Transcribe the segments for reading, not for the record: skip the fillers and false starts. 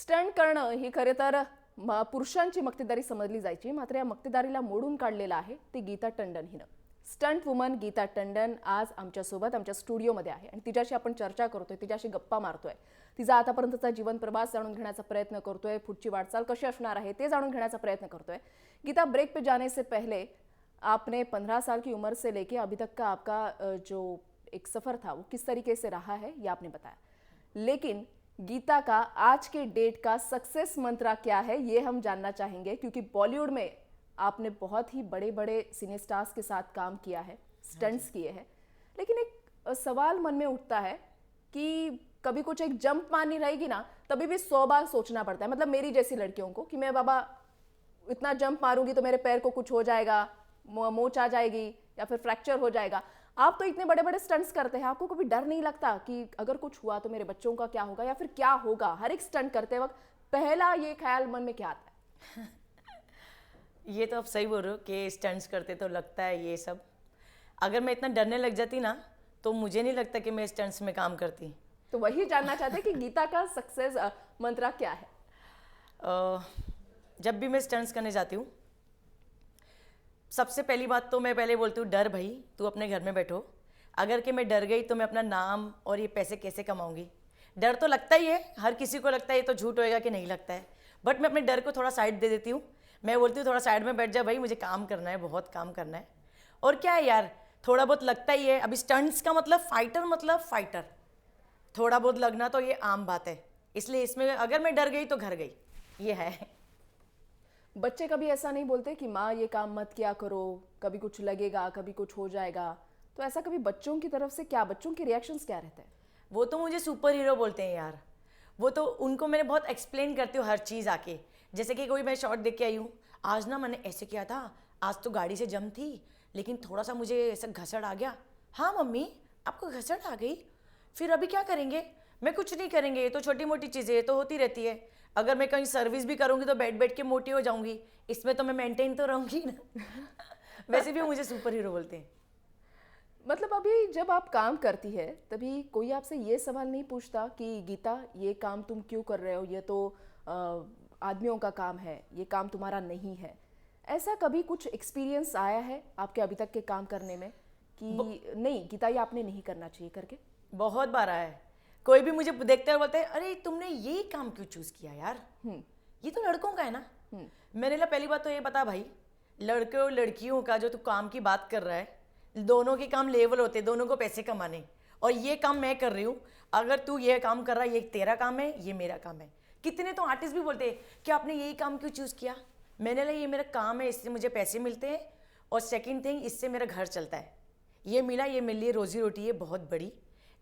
Stunt करणं ही खरे तर पुरुषांची मक्तेदारी समजली जायची. मात्र या मक्तेदारीला मोडून काढलेलं आहे ती गीता टंडन हिनं. स्टंट वुमन गीता टंडन आज आमच्यासोबत आमच्या स्टुडिओमध्ये आहे आणि तिच्याशी आपण चर्चा करतोय, तिच्याशी गप्पा मारतोय. तिचा आतापर्यंतचा जीवन प्रवास जाणून घेण्याचा प्रयत्न करतोय, पुढची वाटचाल कशी असणार आहे ते जाणून घेण्याचा प्रयत्न करतोय. गीता, ब्रेक पे जाने से पहले आपने 15 साल की उम्र से लेके अभी तक का आपका जो एक सफर था वो किस तरीके से रहा है ये आपने बताया, लेकिन गीता का आज के डेट का सक्सेस मंत्रा क्या है ये हम जानना चाहेंगे, क्योंकि बॉलीवुड में आपने बहुत ही बड़े बड़े सिने स्टार्स के साथ काम किया है, स्टंट्स किए हैं, लेकिन एक सवाल मन में उठता है कि कभी कुछ एक जंप मारनी रहेगी ना, तभी भी 100 बार सोचना पड़ता है. मतलब मेरी जैसी लड़कियों को कि मैं बाबा इतना जंप मारूंगी तो मेरे पैर को कुछ हो जाएगा, मोच आ जाएगी या फिर फ्रैक्चर हो जाएगा. आप तो इतने बड़े बड़े स्टंट्स करते हैं, आपको कभी डर नहीं लगता कि अगर कुछ हुआ तो मेरे बच्चों का क्या होगा या फिर क्या होगा? हर एक स्टंट करते वक्त पहला ये ख्याल मन में क्या आता है? ये तो आप सही बोल रहे हो कि स्टंट्स करते तो लगता है ये सब. अगर मैं इतना डरने लग जाती ना तो मुझे नहीं लगता कि मैं स्टंट्स में काम करती. तो वही जानना चाहते हैं कि गीता का सक्सेस मंत्रा क्या है? जब भी मैं स्टंट्स करने जाती हूँ, सबसे पहली बात तो मैं पहले बोलती हूँ, डर भाई, तू अपने घर में बैठो. अगर कि मैं डर गई तो मैं अपना नाम और ये पैसे कैसे कमाऊंगी. डर तो लगता ही है, हर किसी को लगता है, ये तो झूठ होएगा कि नहीं लगता है. बट मैं अपने डर को थोड़ा साइड दे देती हूँ. मैं बोलती हूँ थोड़ा साइड में बैठ जा भाई, मुझे काम करना है, बहुत काम करना है. और क्या है यार, थोड़ा बहुत लगता ही है. अभी स्टंट्स का मतलब फाइटर, थोड़ा बहुत लगना तो ये आम बात है. इसलिए इसमें अगर मैं डर गई तो घर गई, ये है. बच्चे कभी ऐसा नहीं बोलते कि माँ ये काम मत किया करो, कभी कुछ लगेगा, कभी कुछ हो जाएगा? तो ऐसा कभी बच्चों की तरफ से क्या, बच्चों के रिएक्शंस क्या रहते हैं? वो तो मुझे सुपर हीरो बोलते हैं यार. वो तो उनको मैंने बहुत एक्सप्लेन करती हूँ हर चीज़ आके. जैसे कि कोई मैं शॉट देख के आई हूँ, आज ना मैंने ऐसे किया था, आज तो गाड़ी से जम थी लेकिन थोड़ा सा मुझे ऐसा घसड़ आ गया. हाँ मम्मी, आपको घसड़ आ गई, फिर अभी क्या करेंगे? मैं कुछ नहीं करेंगे, ये तो छोटी मोटी चीज़ें, ये तो होती रहती है. अगर मैं कहीं सर्विस भी करूँगी तो बैठ बैठ के मोटी हो जाऊँगी, इसमें तो मैं मेंटेन तो रहूँगी ना. वैसे भी मुझे सुपर हीरो बोलते हैं. मतलब अभी जब आप काम करती है तभी कोई आपसे ये सवाल नहीं पूछता कि गीता ये काम तुम क्यों कर रहे हो, ये तो आदमियों का काम है, ये काम तुम्हारा नहीं है? ऐसा कभी कुछ एक्सपीरियंस आया है आपके अभी तक के काम करने में कि नहीं गीता ये आपने नहीं करना चाहिए करके? बहुत बार आया है. कोई भी मुझे देखते हुए बोलते हैं, अरे तुमने ये काम क्यों चूज किया यार, ये तो लड़कों का है ना. मैंने कहा पहली बात तो ये बता भाई, लड़के और लड़कियों का जो तू काम की बात कर रहा है, दोनों के काम लेवल होते हैं, दोनों को पैसे कमाने. और ये काम मैं कर रही हूँ, अगर तू ये काम कर रहा है, ये तेरा काम है, ये मेरा काम है. कितने तो आर्टिस्ट भी बोलते हैं कि आपने यही काम क्यों चूज किया. मैंने कहा ये मेरा काम है, इससे मुझे पैसे मिलते हैं, और सेकेंड थिंग, इससे मेरा घर चलता है. ये मिला, ये मेरे लिए रोजी रोटी है बहुत बड़ी.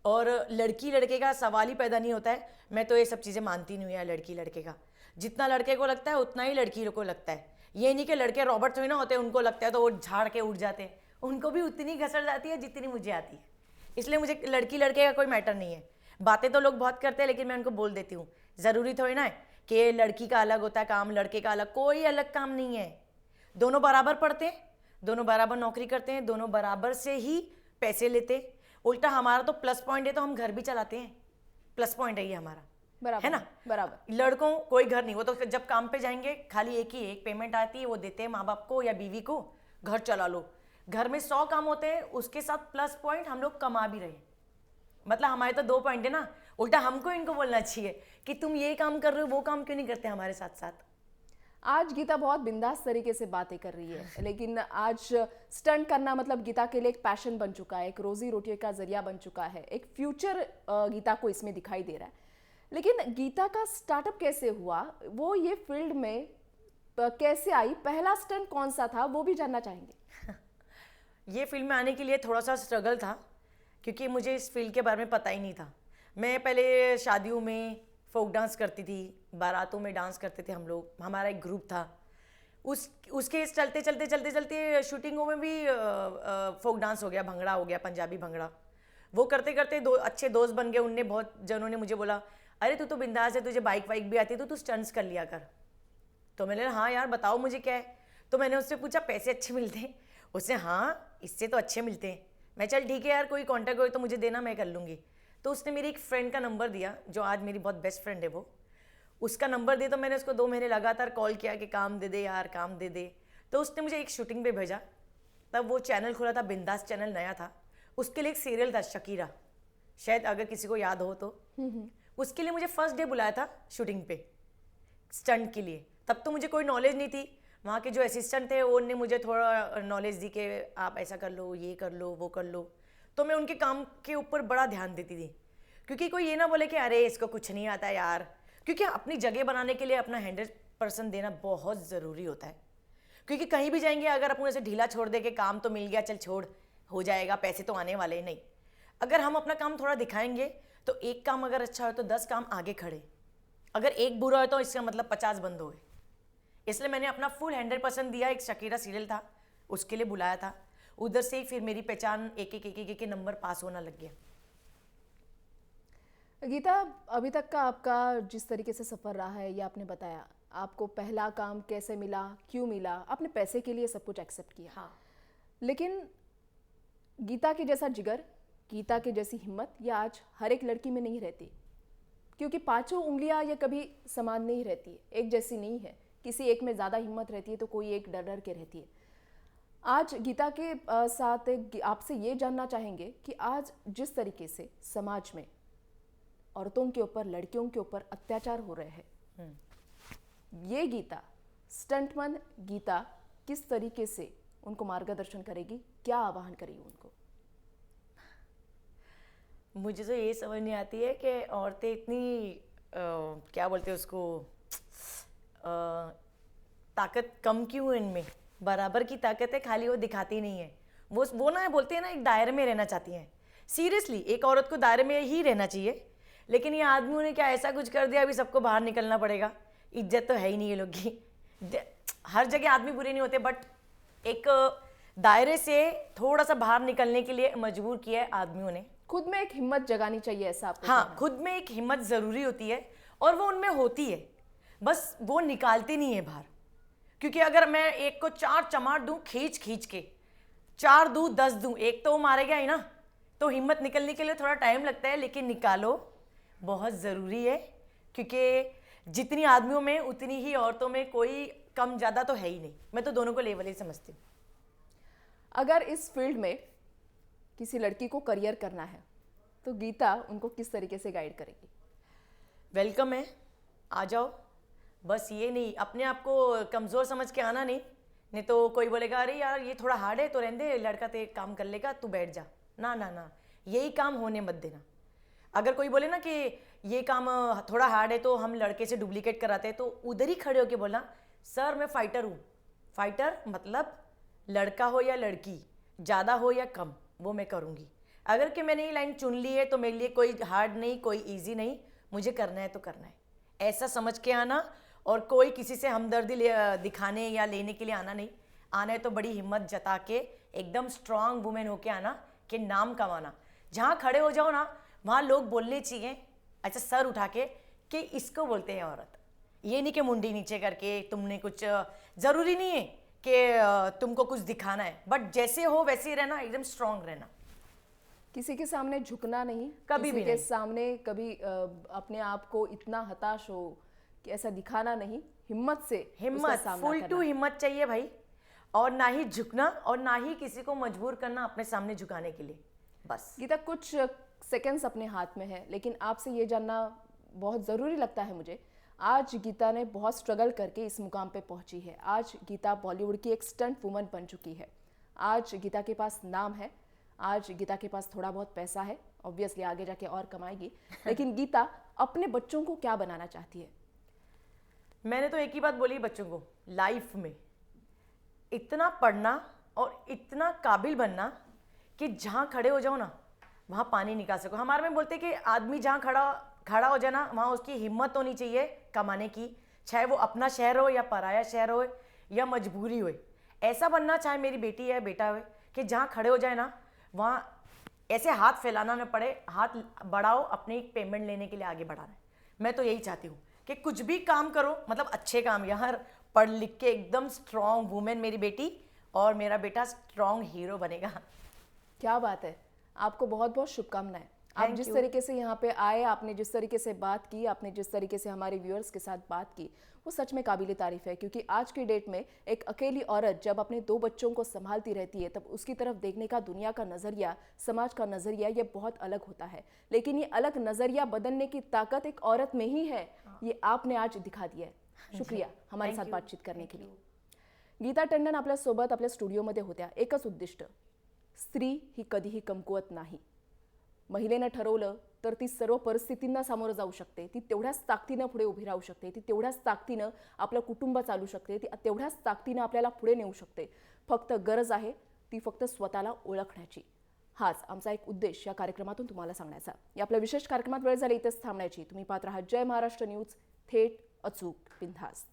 और लड़की लड़के का सवाल ही पैदा नहीं होता है. मैं तो ये सब चीज़ें मानती नहीं हूँ यार. लड़की लड़के का जितना लड़के को लगता है उतना ही लड़की को लगता है. ये नहीं कि लड़के रॉबर्ट थोड़ी ना होते, उनको लगता है तो वो झाड़ के उठ जाते हैं. उनको भी उतनी घसड़ जाती है जितनी मुझे आती है. इसलिए मुझे लड़की लड़के का कोई मैटर नहीं है. बातें तो लोग बहुत करते हैं, लेकिन मैं उनको बोल देती हूँ, ज़रूरी थोड़ी ना है कि लड़की का अलग होता है काम, लड़के का अलग. कोई अलग काम नहीं है. दोनों बराबर पढ़ते हैं, दोनों बराबर नौकरी करते हैं, दोनों बराबर से ही पैसे लेते हैं. उल्टा हमारा तो प्लस पॉइंट है, तो हम घर भी चलाते हैं. प्लस पॉइंट है ये हमारा, बराबर है ना. बराबर. लड़कों कोई घर नहीं, वो तो जब काम पे जाएंगे खाली एक पेमेंट आती है, वो देते हैं माँ बाप को या बीवी को, घर चला लो. घर में 100 काम होते हैं, उसके साथ प्लस पॉइंट हम लोग कमा भी रहे. मतलब हमारे तो 2 पॉइंट है ना. उल्टा हमको इनको बोलना चाहिए कि तुम ये काम कर रहे हो, वो काम क्यों नहीं करते हमारे साथ साथ. आज गीता बहुत बिंदास तरीके से बातें कर रही है, लेकिन आज स्टंट करना मतलब गीता के लिए एक पैशन बन चुका है, एक रोजी रोटी का जरिया बन चुका है, एक फ्यूचर गीता को इसमें दिखाई दे रहा है. लेकिन गीता का स्टार्टअप कैसे हुआ, वो ये फील्ड में कैसे आई, पहला स्टंट कौन सा था, वो भी जानना चाहेंगे. ये फील्ड में आने के लिए थोड़ा सा स्ट्रगल था, क्योंकि मुझे इस फील्ड के बारे में पता ही नहीं था. मैं पहले शादियों में फोक डांस करती थी, बारातों में डांस करते थे हम लोग, हमारा एक ग्रुप था. उसके चलते चलते चलते चलते शूटिंगों में भी फोक डांस हो गया, भंगड़ा हो गया, पंजाबी भंगड़ा. वो करते करते अच्छे दोस्त बन गए. उनने बहुत जनों ने मुझे बोला, अरे तू तो बिंदास है, तुझे बाइक वाइक भी आती है, तो तू स्टंट्स कर लिया कर. तो मैंने हाँ यार बताओ मुझे क्या है. तो मैंने उससे पूछा पैसे अच्छे मिलते हैं? उसने हाँ इससे तो अच्छे मिलते हैं. मैं चल ठीक है यार, कोई कॉन्टैक्ट हो तो मुझे देना, मैं कर लूँगी. तो उसने मेरी एक फ्रेंड का नंबर दिया, जो आज मेरी बहुत बेस्ट फ्रेंड है. वो उसका नंबर दे तो मैंने उसको 2 महीने लगातार कॉल किया कि काम दे दे यार, काम दे दे। तो उसने मुझे एक शूटिंग पे भेजा। तब वो चैनल खुला था, बिंदास चैनल नया था। उसके लिए एक सीरियल था शकीरा, शायद अगर किसी को याद हो तो। उसके लिए मुझे फर्स्ट डे बुलाया था शूटिंग पे, स्टंट के लिए। तब तो मुझे कोई नॉलेज नहीं थी। वहाँ के जो असिस्टेंट थे उनने मुझे थोड़ा नॉलेज दी कि आप ऐसा कर लो, ये कर लो, वो कर लो। तो मैं उनके काम के ऊपर बड़ा ध्यान देती थी, क्योंकि कोई ये ना बोले कि अरे इसको कुछ नहीं आता यार। क्योंकि अपनी जगह बनाने के लिए अपना 100% देना बहुत ज़रूरी होता है। क्योंकि कहीं भी जाएंगे अगर अपन ऐसे ढीला छोड़ दे के काम तो मिल गया, चल छोड़, हो जाएगा, पैसे तो आने वाले ही नहीं। अगर हम अपना काम थोड़ा दिखाएंगे तो एक काम अगर अच्छा हो तो 10 काम आगे खड़े। अगर एक बुरा हो तो इसका मतलब 50 बंद हो गए। इसलिए मैंने अपना फुल 100% दिया। एक शकीरा सीरियल था, उसके लिए बुलाया था। उधर से ही फिर मेरी पहचान एक एक नंबर पास होना लग गया। गीता, अभी तक का आपका जिस तरीके से सफ़र रहा है, ये आपने बताया, आपको पहला काम कैसे मिला, क्यों मिला, आपने पैसे के लिए सब कुछ एक्सेप्ट किया। हाँ, लेकिन गीता के जैसा जिगर, गीता के जैसी हिम्मत ये आज हर एक लड़की में नहीं रहती, क्योंकि पांचों उंगलियां ये कभी समान नहीं रहती, एक जैसी नहीं है। किसी एक में ज़्यादा हिम्मत रहती है तो कोई एक डर डर के रहती है। आज गीता के साथ आपसे ये जानना चाहेंगे कि आज जिस तरीके से समाज में औरतों के ऊपर, लड़कियों के ऊपर अत्याचार हो रहे हैं, ये गीता, स्टंटमैन गीता, किस तरीके से उनको मार्गदर्शन करेगी, क्या आह्वान करेगी उनको? मुझे तो ये समझ नहीं आती है कि औरतें इतनी क्या बोलते हैं उसको, ताकत कम क्यों है इनमें। बराबर की ताकत है, खाली वो दिखाती नहीं है। वो ना बोलते हैं ना, एक दायरे में रहना चाहती हैं। सीरियसली एक औरत को दायरे में ही रहना चाहिए, लेकिन ये आदमियों ने क्या ऐसा कुछ कर दिया, अभी सबको बाहर निकलना पड़ेगा। इज्जत तो है ही नहीं ये लोग की। हर जगह आदमी बुरे नहीं होते, बट एक दायरे से थोड़ा सा बाहर निकलने के लिए मजबूर किया है आदमियों ने। खुद में एक हिम्मत जगानी चाहिए, ऐसा आपको हाँ, कहना है? खुद में एक हिम्मत ज़रूरी होती है और वो उनमें होती है, बस वो निकालती नहीं है बाहर। क्योंकि अगर मैं एक को 4 चमाट दूं खींच खींच के, 4 दूं 10 दूं, एक तो वो मारेगा ही ना। तो हिम्मत निकलने के लिए थोड़ा टाइम लगता है, लेकिन निकालो, बहुत ज़रूरी है। क्योंकि जितनी आदमियों में उतनी ही औरतों में कोई कम ज़्यादा तो है ही नहीं। मैं तो दोनों को लेवल ही समझती हूँ। अगर इस फील्ड में किसी लड़की को करियर करना है तो गीता उनको किस तरीके से गाइड करेगी? वेलकम है, आ जाओ। बस ये नहीं अपने आप को कमज़ोर समझ के आना नहीं तो कोई बोलेगा अरे यार ये थोड़ा हार्ड है तो रहने दे, लड़का तो एक काम कर लेगा, तू बैठ जा। ना ना ना, यही काम होने मत देना। अगर कोई बोले ना कि ये काम थोड़ा हार्ड है तो हम लड़के से डुप्लीकेट कराते हैं, तो उधर ही खड़े होके बोलना सर मैं फाइटर हूँ। फाइटर मतलब लड़का हो या लड़की, ज़्यादा हो या कम, वो मैं करूँगी। अगर कि मैंने ये लाइन चुन ली है तो मेरे लिए कोई हार्ड नहीं, कोई ईजी नहीं, मुझे करना है तो करना है, ऐसा समझ के आना। और कोई किसी से हमदर्दी दिखाने या लेने के लिए आना नहीं। आना है तो बड़ी हिम्मत जता के एकदम स्ट्रांग वुमेन होके आना कि नाम कमाना। जहाँ खड़े हो जाओ ना, वहाँ लोग बोलने चाहिए अच्छा सर उठा के कि इसको बोलते हैं औरत। ये नहीं कि मुंडी नीचे करके तुमने कुछ, ज़रूरी नहीं है कि तुमको कुछ दिखाना है, बट जैसे हो वैसे ही रहना, एकदम स्ट्रांग रहना। किसी के सामने झुकना नहीं, कभी किसी भी के नहीं। सामने कभी अपने आप को इतना हताश हो कि ऐसा दिखाना नहीं, हिम्मत से उसका हिम्मत, सामना फुल करना। टू हिम्मत चाहिए भाई। और ना ही झुकना और ना ही किसी को मजबूर करना अपने सामने झुकाने के लिए। बस गीता, कुछ सेकंड्स अपने हाथ में है, लेकिन आपसे ये जानना बहुत ज़रूरी लगता है मुझे। आज गीता ने बहुत स्ट्रगल करके इस मुकाम पे पहुंची है। आज गीता बॉलीवुड की एक स्टंट वुमन बन चुकी है। आज गीता के पास नाम है, आज गीता के पास थोड़ा बहुत पैसा है, ऑब्वियसली आगे जाके और कमाएगी। लेकिन गीता अपने बच्चों को क्या बनाना चाहती है? मैंने तो एक ही बात बोली बच्चों को, लाइफ में इतना पढ़ना और इतना काबिल बनना कि जहाँ खड़े हो जाओ ना वहाँ पानी निकाल सको। हमारे में बोलते कि आदमी जहाँ खड़ा हो जाए ना, वहाँ उसकी हिम्मत होनी चाहिए कमाने की, चाहे वो अपना शहर हो या पराया शहर हो या मजबूरी हो। ऐसा बनना, चाहे मेरी बेटी है बेटा हो, कि जहाँ खड़े हो जाए ना वहाँ ऐसे हाथ फैलाना न पड़े, हाथ बढ़ाओ, अपने एक पेमेंट लेने के लिए आगे बढ़ाना है। मैं तो यही चाहती हूँ कि कुछ भी काम करो, मतलब अच्छे काम, यहाँ पढ़ लिख के एकदम स्ट्रॉन्ग वुमेन मेरी बेटी और मेरा बेटा स्ट्रॉन्ग हीरो बनेगा। क्या बात है, आपको बहुत बहुत शुभकामनाएं। आप जिस तरीके से यहाँ पे आए, आपने जिस तरीके से बात की, आपने जिस तरीके से हमारे व्यूअर्स के साथ बात की, वो सच में काबिले तारीफ है। क्योंकि आज की डेट में एक अकेली औरत जब अपने 2 बच्चों को संभालती रहती है, तब उसकी तरफ देखने का दुनिया का नजरिया, समाज का नजरिया, ये बहुत अलग होता है। लेकिन ये अलग नजरिया बदलने की ताकद एक औरत में ही है। ये आपने आज दिखा दिया है। शुक्रिया हमारे साथ बातचीत करने के लिए। गीता टंडन आपल्यासोबत आपल्या स्टुडिओमध्ये होत्या। एकच उद्दिष्ट, स्त्री ही कधीही कमकुवत नाही। महिलेनं ठरवलं तर ती सर्व परिस्थितींना सामोरं जाऊ शकते, ती तेवढ्याच ताकदीनं पुढे उभी राहू शकते, ती तेवढ्याच ताकदीनं आपलं कुटुंब चालू शकते, ती तेवढ्याच ताकदीनं आपल्याला पुढे नेऊ शकते। फक्त गरज आहे ती फक्त स्वतःला ओळखण्याची। हाच आमचा एक उद्देश या कार्यक्रमातून तुम्हाला सांगण्याचा। या आपल्या विशेष कार्यक्रमात वेळ झाली इथेच थांबण्याची। तुम्ही पाहत राहा जय महाराष्ट्र न्यूज, थेट, अचूक, बिनधास्त।